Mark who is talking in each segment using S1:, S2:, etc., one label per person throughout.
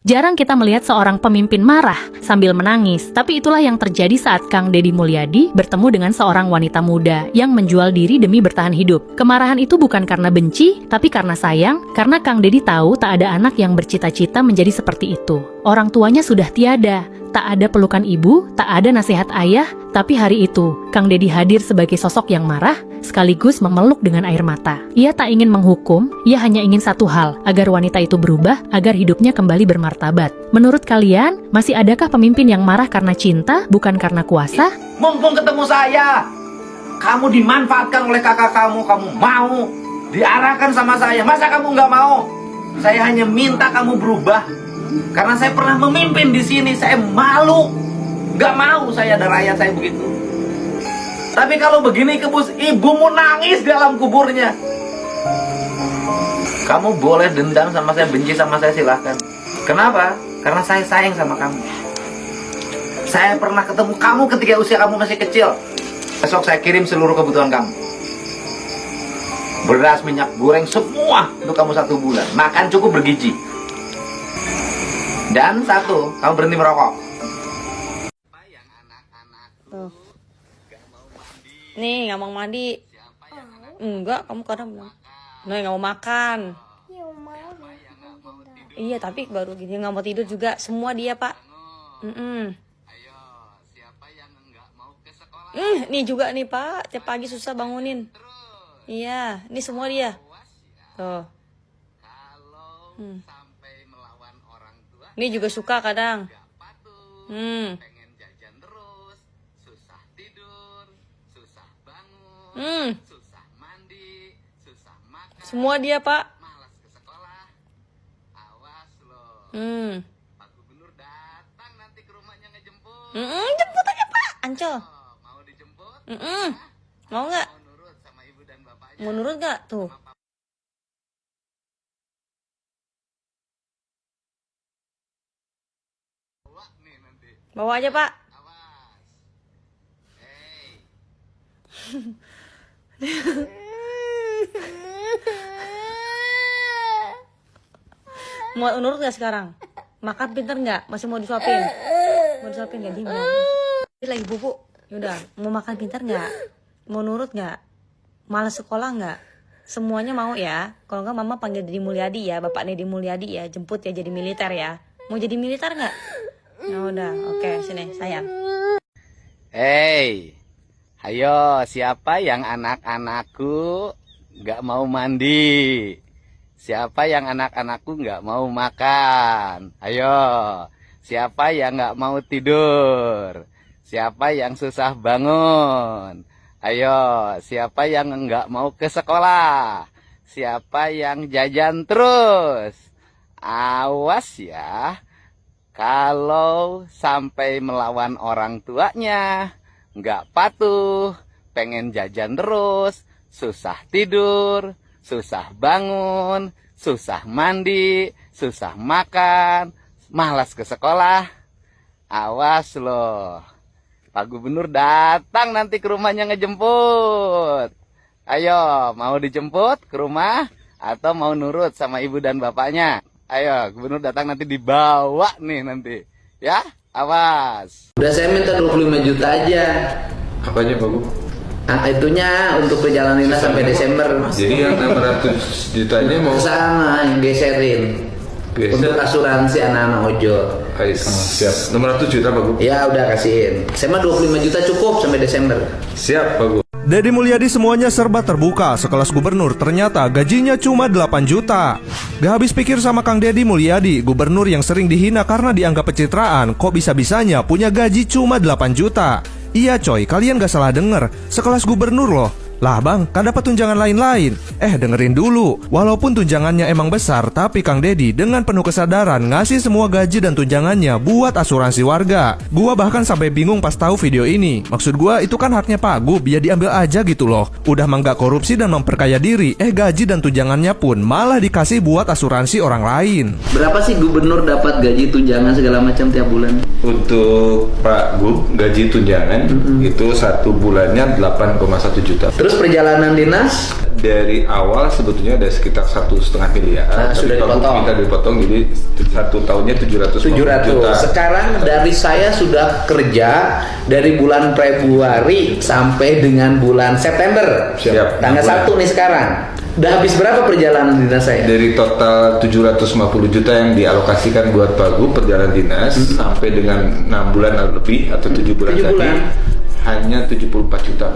S1: Jarang kita melihat seorang pemimpin marah sambil menangis, tapi itulah yang terjadi saat Kang Deddy Mulyadi bertemu dengan seorang wanita muda yang menjual diri demi bertahan hidup. Kemarahan itu bukan karena benci, tapi karena sayang, karena Kang Deddy tahu tak ada anak yang bercita-cita menjadi seperti itu. Orang tuanya sudah tiada, tak ada pelukan ibu, tak ada nasihat ayah, tapi hari itu, Kang Deddy hadir sebagai sosok yang marah, sekaligus memeluk dengan air mata. Ia tak ingin menghukum, ia hanya ingin satu hal, agar wanita itu berubah, agar hidupnya kembali bermartabat. Menurut kalian, masih adakah pemimpin yang marah karena cinta, bukan karena kuasa?
S2: Mumpung ketemu saya, kamu dimanfaatkan oleh kakak kamu mau diarahkan sama saya. Masa kamu nggak mau? Saya hanya minta kamu berubah. Karena saya pernah memimpin di sini, saya malu. Nggak mau saya ada rakyat saya begitu. Tapi kalau begini kebus, ibumu nangis di dalam kuburnya. Kamu boleh dendam sama saya, benci sama saya, silahkan. Kenapa? Karena saya sayang sama kamu. Saya pernah ketemu kamu ketika usia kamu masih kecil. Besok saya kirim seluruh kebutuhan kamu. Beras, minyak goreng, semua untuk kamu 1 bulan. Makan cukup bergizi. Dan 1, kamu berhenti merokok.
S3: Tuh. Nih, nggak mau mandi. Enggak, kamu kadang bilang. Nih, nggak mau makan. Iya, tapi baru gini nggak mau tidur juga. Semua dia, Pak. Nih juga nih, Pak. Tiap pagi susah bangunin. Iya, ini semua dia. Tuh. Ini juga suka kadang. Semua dia, Pak.
S2: Pak Gubernur datang nanti ke rumahnya ngejemput.
S3: Jemput aja, Pak. Ancol.
S2: Mau dijemput?
S3: Mau nggak?
S2: Mau nurut sama ibu dan bapaknya?
S3: Mau nurut nggak? Tuh. Bawa aja, Pak.
S2: Awas. Hey.
S3: Mau nurut nggak sekarang? Makan pinter nggak? Masih mau disuapin? Mau disuapin nggak? Dia lagi bubuk. Yaudah, mau makan pinter nggak? Mau nurut nggak? Malas sekolah nggak? Semuanya mau ya. Kalau nggak, Mama panggil Deddy Mulyadi ya, Bapak Deddy Mulyadi ya, jemput ya jadi militer ya. Mau jadi militer nggak? Ya udah, oke, sini sayang.
S2: Hey, ayo, siapa yang anak-anakku nggak mau mandi? Siapa yang anak-anakku nggak mau makan? Ayo, siapa yang nggak mau tidur? Siapa yang susah bangun? Ayo, siapa yang nggak mau ke sekolah? Siapa yang jajan terus? Awas ya. Kalau sampai melawan orang tuanya, nggak patuh, pengen jajan terus, susah tidur, susah bangun, susah mandi, susah makan, malas ke sekolah, awas loh. Pak Gubernur datang nanti ke rumahnya ngejemput. Ayo, mau dijemput ke rumah atau mau nurut sama ibu dan bapaknya? Ayo, Gubernur datang nanti dibawa nih nanti. Ya, awas.
S4: Udah saya minta 25 juta aja.
S5: Apanya Pak Gu?
S4: Nah, itunya untuk perjalanan dinas sampai Desember.
S5: Jadi yang 600 jutanya mau
S4: sana yang geserin. Untuk asuransi anak-anak ojol.
S5: Siap. 600 juta Pak Gu?
S4: Ya udah kasihin. Saya mah 25 juta cukup sampai Desember.
S5: Siap Pak Gu.
S6: Deddy Mulyadi semuanya serba terbuka. Sekelas gubernur ternyata gajinya cuma 8 juta. Gak habis pikir sama Kang Deddy Mulyadi, gubernur yang sering dihina karena dianggap pencitraan, kok bisa-bisanya punya gaji cuma 8 juta. Iya coy, kalian gak salah denger, sekelas gubernur loh. Lah bang, kan dapat tunjangan lain-lain. Dengerin dulu. Walaupun tunjangannya emang besar, tapi Kang Deddy dengan penuh kesadaran ngasih semua gaji dan tunjangannya buat asuransi warga. Gua bahkan sampai bingung pas tahu video ini. Maksud gua itu kan haknya Pak Gub, ya diambil aja gitu loh. Udah mah nggak korupsi dan memperkaya diri, gaji dan tunjangannya pun malah dikasih buat asuransi orang lain.
S4: Berapa sih gubernur dapat gaji tunjangan segala macam tiap bulan?
S5: Untuk Pak Gub, gaji tunjangan itu 1 bulannya 8,1 juta.
S4: Terus perjalanan dinas?
S5: dari awal sebetulnya ada sekitar 1,5 miliar.
S4: Nah,
S5: Tapi
S4: sudah
S5: Pak Gub
S4: dipotong.
S5: minta dipotong, jadi 1 tahunnya 700 juta.
S4: 700. Sekarang dari saya sudah kerja dari bulan Februari sampai dengan bulan September.
S5: Siap.
S4: Tanggal 1 nih sekarang. Udah habis berapa perjalanan dinas saya?
S5: Dari total 750 juta yang dialokasikan buat Pak Gub perjalanan dinas sampai dengan 6 bulan lebih atau 7 bulan
S4: 7
S5: tadi
S4: bulan.
S5: hanya 74 juta.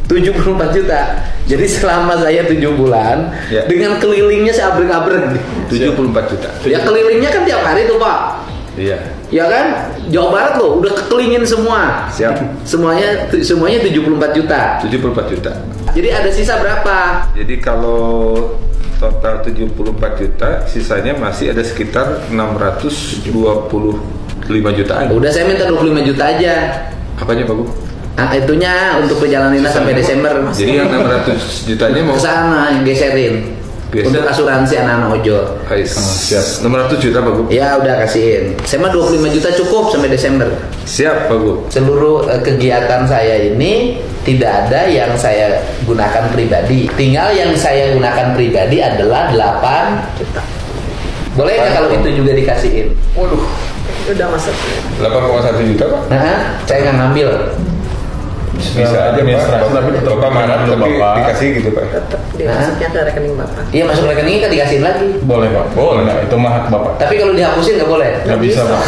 S4: 74 juta. Jadi selama saya 7 bulan
S5: Ya.
S4: dengan kelilingnya saya abrek-abrek.
S5: 74 juta.
S4: Ya kelilingnya kan tiap hari tuh Pak.
S5: Iya.
S4: Ya kan? Jawa Barat loh udah kekelingin semua.
S5: Siap.
S4: Semuanya 74 juta.
S5: 74 juta.
S4: Jadi ada sisa berapa?
S5: Jadi kalau total 74 juta, sisanya masih ada sekitar 625 jutaan.
S4: Udah saya minta 25 juta aja.
S5: Apanya Pak Gub?
S4: Nah, itunya untuk perjalanan dinas sampai Desember.
S5: Jadi yang 600 jutanya mau
S4: Ke sana yang geserin.
S5: Geser.
S4: Untuk asuransi anak-anak ojol.
S5: siap. 600 juta Pak Gub.
S4: Ya udah kasihin. Saya mah 25 juta cukup sampai Desember.
S5: Siap Pak Gub.
S4: Seluruh kegiatan saya ini tidak ada yang saya gunakan pribadi. Tinggal yang saya gunakan pribadi adalah 8 juta. Boleh nggak kalau itu juga dikasihin?
S5: Waduh.
S3: Udah masuk.
S5: 8,1 juta Pak.
S4: Nah, saya nggak ngambil.
S5: Bisa aja Pak.
S7: tapi tetap
S5: Bapak marah
S7: dulu,
S5: tapi
S7: Bapak.
S5: dikasih gitu Pak.
S3: Tetap dimasuknya ke rekening bapak.
S4: Iya masuk rekeningnya kan dikasihin lagi.
S7: Boleh Pak.
S5: Boleh.
S7: Nah, itu mah hak Bapak.
S4: Tapi kalau dihapusin nggak boleh.
S7: Nggak bisa Pak.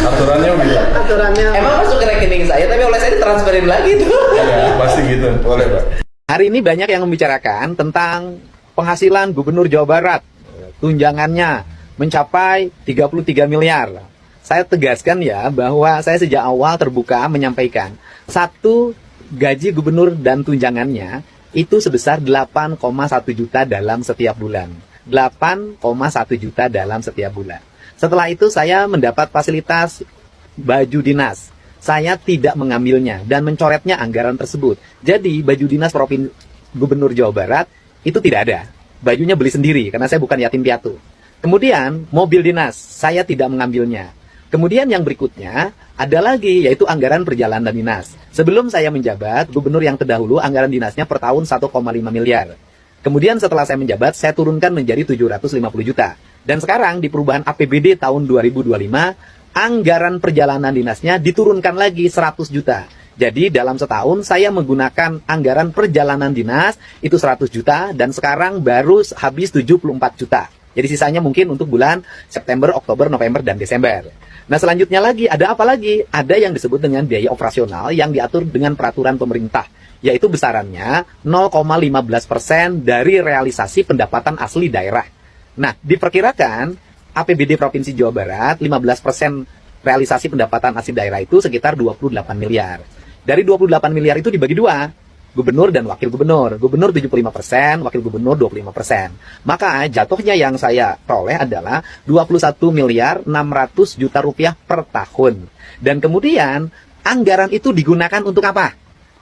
S7: Aturannya bisa.
S3: Aturannya.
S4: Emang masuk ke rekening saya, tapi oleh saya ditransferin lagi tuh.
S7: Ya, pasti gitu.
S5: Boleh Pak.
S2: Hari ini banyak yang membicarakan tentang penghasilan Gubernur Jawa Barat. Tunjangannya mencapai 33 miliar. Saya tegaskan ya bahwa saya sejak awal terbuka menyampaikan satu gaji gubernur dan tunjangannya itu sebesar 8,1 juta dalam setiap bulan. 8,1 juta dalam setiap bulan. Setelah itu saya mendapat fasilitas baju dinas. Saya tidak mengambilnya dan mencoretnya anggaran tersebut. Jadi baju dinas Gubernur Jawa Barat itu tidak ada. Bajunya beli sendiri karena saya bukan yatim piatu. Kemudian mobil dinas saya tidak mengambilnya. Kemudian yang berikutnya ada lagi yaitu anggaran perjalanan dinas. Sebelum saya menjabat, gubernur yang terdahulu anggaran dinasnya per tahun 1,5 miliar. Kemudian setelah saya menjabat, saya turunkan menjadi 750 juta. Dan sekarang di perubahan APBD tahun 2025, anggaran perjalanan dinasnya diturunkan lagi 100 juta. Jadi dalam setahun saya menggunakan anggaran perjalanan dinas itu 100 juta dan sekarang baru habis 74 juta. Jadi sisanya mungkin untuk bulan September, Oktober, November, dan Desember. Nah selanjutnya lagi, ada apa lagi? Ada yang disebut dengan biaya operasional yang diatur dengan peraturan pemerintah. Yaitu besarannya 0,15% dari realisasi pendapatan asli daerah. Nah diperkirakan APBD Provinsi Jawa Barat 15% realisasi pendapatan asli daerah itu sekitar 28 miliar. Dari 28 miliar itu dibagi dua. Gubernur dan wakil gubernur. Gubernur 75%, wakil gubernur 25%. Maka jatuhnya yang saya peroleh adalah 21 miliar 600 juta rupiah per tahun. Dan kemudian anggaran itu digunakan untuk apa?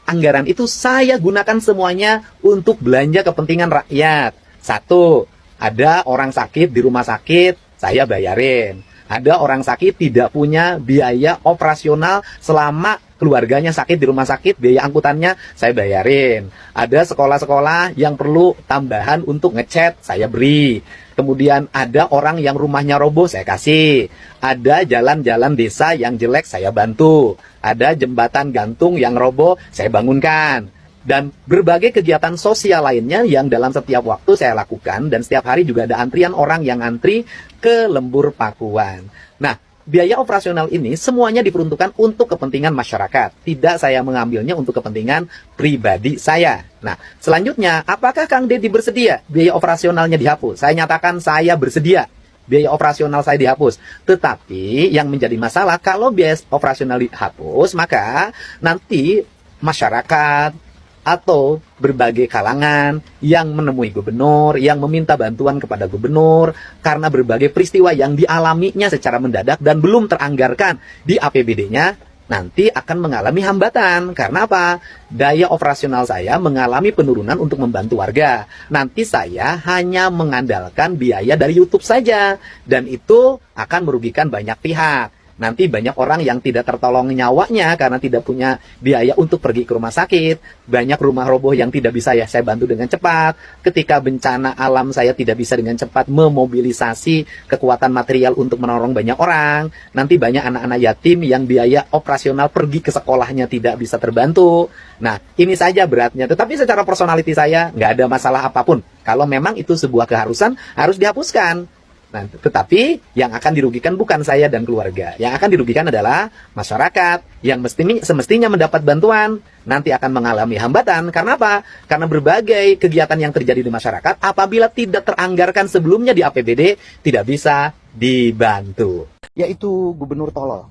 S2: Anggaran itu saya gunakan semuanya untuk belanja kepentingan rakyat. Satu, ada orang sakit di rumah sakit, saya bayarin. Ada orang sakit tidak punya biaya operasional selama keluarganya sakit di rumah sakit, biaya angkutannya saya bayarin. Ada sekolah-sekolah yang perlu tambahan untuk ngecat, saya beri. Kemudian ada orang yang rumahnya roboh, saya kasih. Ada jalan-jalan desa yang jelek, saya bantu. Ada jembatan gantung yang roboh, saya bangunkan. Dan berbagai kegiatan sosial lainnya yang dalam setiap waktu saya lakukan. Dan setiap hari juga ada antrian orang yang antri ke Lembur Pakuan. Nah, biaya operasional ini semuanya diperuntukkan untuk kepentingan masyarakat. Tidak saya mengambilnya untuk kepentingan pribadi saya. Nah, selanjutnya, apakah Kang Deddy bersedia biaya operasionalnya dihapus? Saya nyatakan saya bersedia. Biaya operasional saya dihapus. Tetapi yang menjadi masalah, kalau biaya operasional dihapus, maka nanti masyarakat atau berbagai kalangan yang menemui gubernur, yang meminta bantuan kepada gubernur karena berbagai peristiwa yang dialaminya secara mendadak dan belum teranggarkan di APBD-nya, nanti akan mengalami hambatan. Karena apa? Daya operasional saya mengalami penurunan untuk membantu warga. Nanti saya hanya mengandalkan biaya dari YouTube saja, dan itu akan merugikan banyak pihak.
S4: nanti banyak orang yang tidak tertolong nyawanya karena tidak punya biaya untuk pergi ke rumah sakit. Banyak rumah roboh yang tidak bisa saya bantu dengan cepat. Ketika bencana alam saya tidak bisa dengan cepat memobilisasi kekuatan material untuk menolong banyak orang. Nanti banyak anak-anak yatim yang biaya operasional pergi ke sekolahnya tidak bisa terbantu. Nah, ini saja beratnya. Tetapi secara personality saya nggak ada masalah apapun. Kalau memang itu sebuah keharusan, harus dihapuskan. Nah, tetapi yang akan dirugikan bukan saya dan keluarga. Yang akan dirugikan adalah masyarakat yang semestinya mendapat bantuan nanti akan mengalami hambatan. Karena apa? Karena berbagai kegiatan yang terjadi di masyarakat apabila tidak teranggarkan sebelumnya di APBD tidak bisa dibantu. Yaitu gubernur tolol.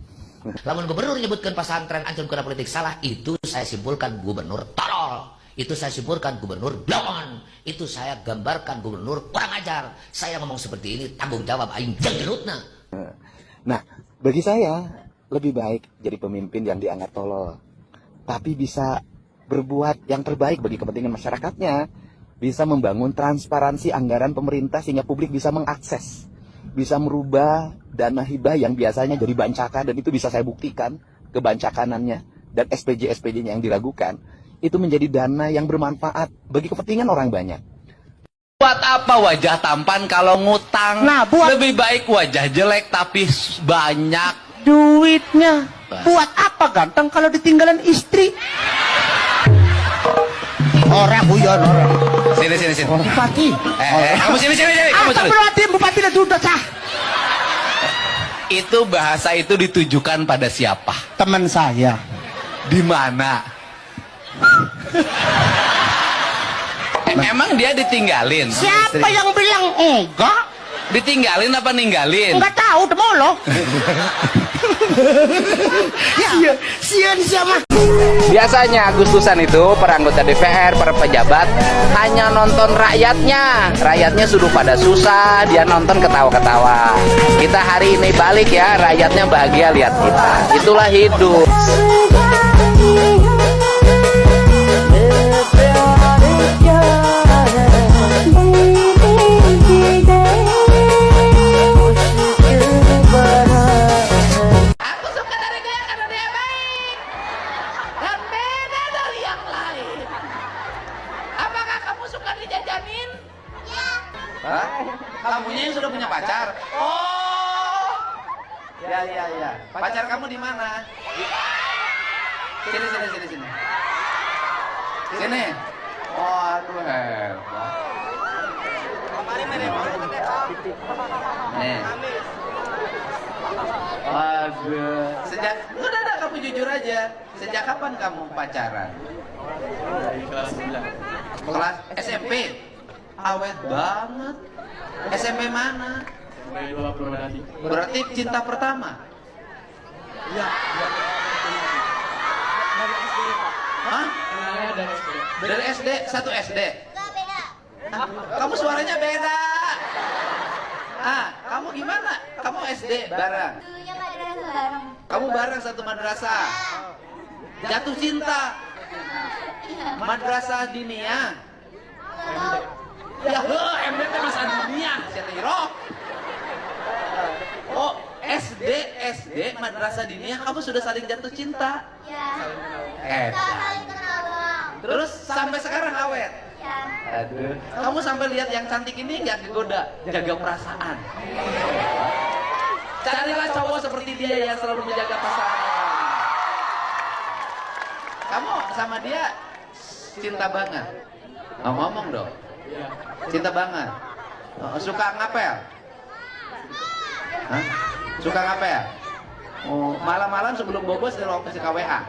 S8: Lamun gubernur menyebutkan pesantren ancam kena politik salah, itu saya simpulkan gubernur tolol. Itu saya simpulkan gubernur blongon. Itu saya gambarkan gubernur kurang ajar. Saya ngomong seperti ini tanggung jawab aing jenggerutna.
S4: Nah, bagi saya lebih baik jadi pemimpin yang dianggap tolol, tapi bisa berbuat yang terbaik bagi kepentingan masyarakatnya. Bisa membangun transparansi anggaran pemerintah sehingga publik bisa mengakses, bisa merubah dana hibah yang biasanya jadi bancakan, dan itu bisa saya buktikan kebancakanannya dan SPJ-SPJ-nya yang diragukan. Itu menjadi dana yang bermanfaat bagi kepentingan orang banyak.
S2: Buat apa wajah tampan kalau ngutang?
S9: Nah,
S2: Lebih baik wajah jelek tapi banyak
S9: duitnya. Buat apa ganteng kalau ditinggalin istri? Orang guyon orang.
S2: Sini.
S9: Bupati.
S2: Kamu sini. Kamu sini.
S9: Bupati udah duduk sah.
S2: Itu bahasa itu ditujukan pada siapa?
S9: Teman saya.
S2: Di mana? Emang dia ditinggalin?
S9: Siapa yang bilang enggak?
S2: Ditinggalin apa ninggalin?
S9: Enggak tahu, demolo. Ya, sian siapa?
S2: Biasanya Agustusan itu para anggota DPR, para pejabat hanya nonton rakyatnya. Rakyatnya sudah pada susah, dia nonton ketawa-ketawa. Kita hari ini balik ya, rakyatnya bahagia lihat kita. Itulah hidup. Kamunya yang sudah punya pacar? Oh, ya. Pacar kamu di mana? Sini. Sini. Waduh, hebat. Nih. Waduh. Udah kamu jujur aja. Sejak kapan kamu pacaran? Kelas 9. Kelas SMP. Awet banget. SMP mana? Berarti cinta pertama? Iya. Hah? Dari SD? Satu SD?
S10: Enggak, beda.
S2: Kamu suaranya beda. Kamu gimana? Kamu SD bareng?
S10: Dulunya madrasah bareng.
S2: Kamu bareng satu madrasah? Jatuh cinta? Madrasah Diniyah? Ya, MDT masa dunia, Setiro. Oh, SD, Madrasah Diniyah, kamu sudah saling jatuh cinta?
S10: Ya.
S2: Eh,
S10: Kita saling kenal doang.
S2: terus sampai sekarang awet?
S10: Ya.
S2: Aduh. Kamu sampai lihat yang cantik ini nggak kegoda, jaga perasaan. Carilah cowok seperti dia yang selalu menjaga perasaan. Kamu sama dia cinta banget? Ngomong dong. Cinta banget. Suka ngapel? Hah? Suka ngapel? Oh, malam-malam sebelum bobo selalu kasih WA.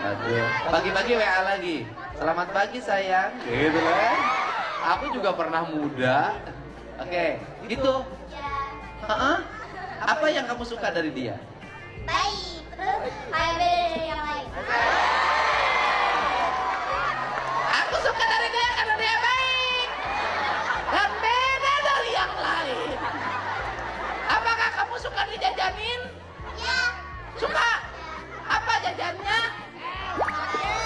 S2: Aduh. Pagi-pagi WA lagi. Selamat pagi sayang. Gitu kan? Aku juga pernah muda. Oke, gitu.
S10: Ya.
S2: Apa yang kamu suka dari dia?
S10: Baik. Terus kayak beda dari yang lain.
S2: Aku suka dari dia karena dia baik dan beda dari yang lain. Apakah kamu suka dijajanin?
S10: Ya.
S2: Suka. Apa jajannya?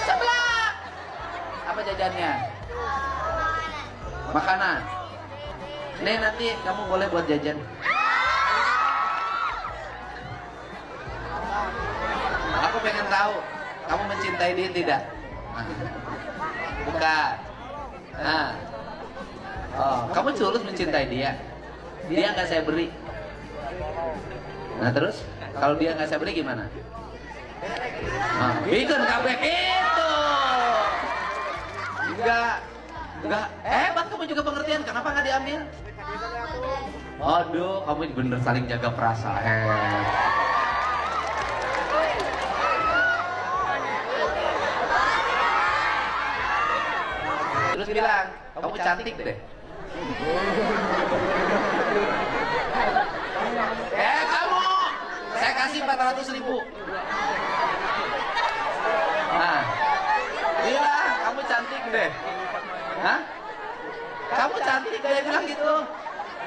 S2: Sebelah. Apa jajannya? Makanan. Nih nanti kamu boleh buat jajan.
S4: tahu. Kamu mencintai dia tidak? Bukan. Nah. Oh, kamu tulus mencintai dia. Dia nggak saya beri. Nah terus, kalau dia nggak saya beri gimana? Bikin kabeh itu. Enggak. Hebat kamu juga pengertian. Kenapa nggak diambil? Aduh, kamu bener saling jaga perasaan. Terus bilang, kamu cantik deh. Kamu, saya kasih 400.000. Nah, bilang kamu cantik deh. Hah? Kamu cantik deh, bilang gitu.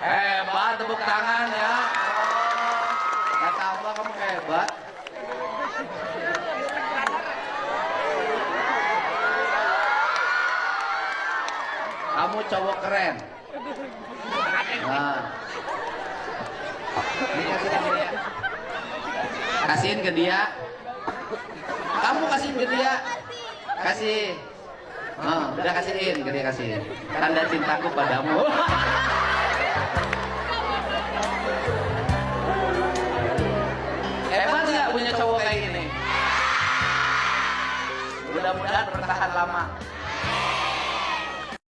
S4: Hebat, tepuk tangan ya. Kata Allah kamu hebat. Kamu cowok keren. Nah. Ini kasihin ke dia. Kamu kasihin ke dia. Kasih. Udah kasihin ke dia, kasih. Tanda cintaku padamu. Hebat nggak punya cowok kayak gini? Mudah-mudahan bertahan lama.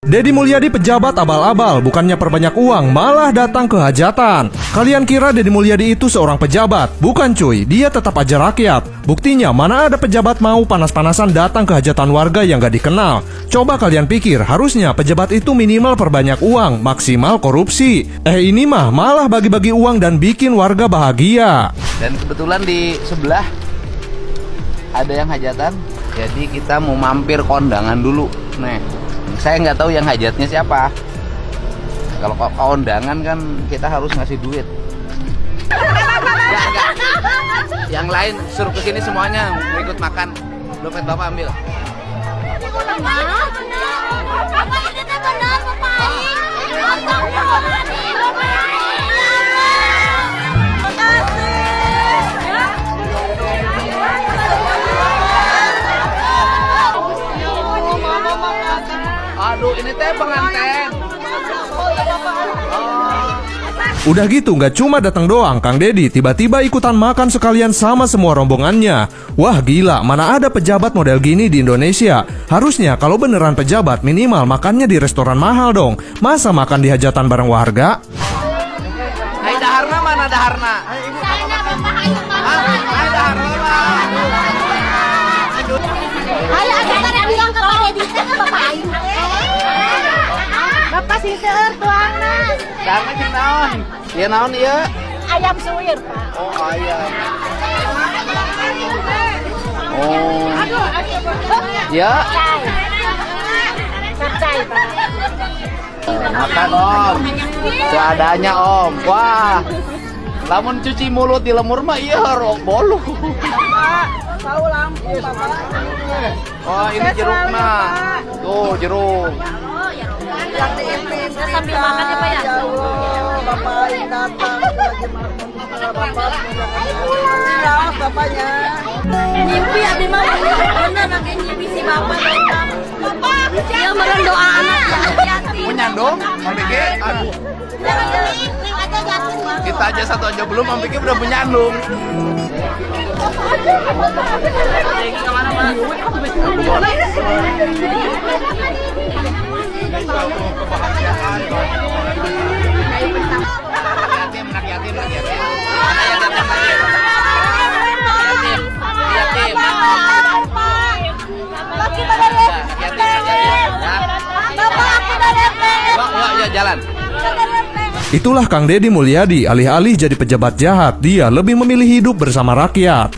S6: Deddy Mulyadi pejabat abal-abal, bukannya perbanyak uang, malah datang ke hajatan. Kalian kira Deddy Mulyadi itu seorang pejabat? Bukan cuy, dia tetap aja rakyat. Buktinya, mana ada pejabat mau panas-panasan datang ke hajatan warga yang gak dikenal. Coba kalian pikir, harusnya pejabat itu minimal perbanyak uang, maksimal korupsi. Ini mah malah bagi-bagi uang dan bikin warga bahagia.
S4: Dan kebetulan di sebelah ada yang hajatan, jadi kita mau mampir kondangan dulu. Nih. Saya nggak tahu yang hajatnya siapa. Kalau kondangan kan kita harus ngasih duit. Enggak. Yang lain suruh ke sini semuanya mau ikut makan. Dompet Bapak ambil. Aduh, ini teh pengantin.
S6: Udah gitu nggak cuma datang doang, Kang Deddy tiba-tiba ikutan makan sekalian sama semua rombongannya. Wah gila, mana ada pejabat model gini di Indonesia. Harusnya kalau beneran pejabat minimal makannya di restoran mahal dong. Masa makan di hajatan bareng warga?
S4: Hai Daharna, mana Daharna? Hai Daharna.
S10: Ayo, ada bilang ke Pak Deddy teh ke Bapak Ayu. Bapak sih seueur tuangna.
S4: Karena kita naon? Dia naon ieu?
S10: Ayam suwir, Pak.
S4: Oh, ayam. Oh. Ya.
S10: Capcay, Pak.
S4: Makan Om. Seadanya Om. Wah. Lamun cuci mulut di lemur mah iya bolu.
S3: Tahu lampu, Bapak.
S4: Oh, ini jeruknya. Tuh, jeruk.
S10: Sambil makan ya, Pak ya.
S3: Bapak yang datang lagi Bapak. Bapaknya.
S10: Nyimpi abi mah bener nake nyimpi si Bapak datang. Dia meren doa anak yatim.
S4: Mau nyandung? Mambike? Aduh. Kita aja satu aja belum, Mambike udah menyandung. Jalan.
S6: Itulah Kang Deddy Mulyadi, alih-alih jadi pejabat jahat, dia lebih memilih hidup bersama rakyat.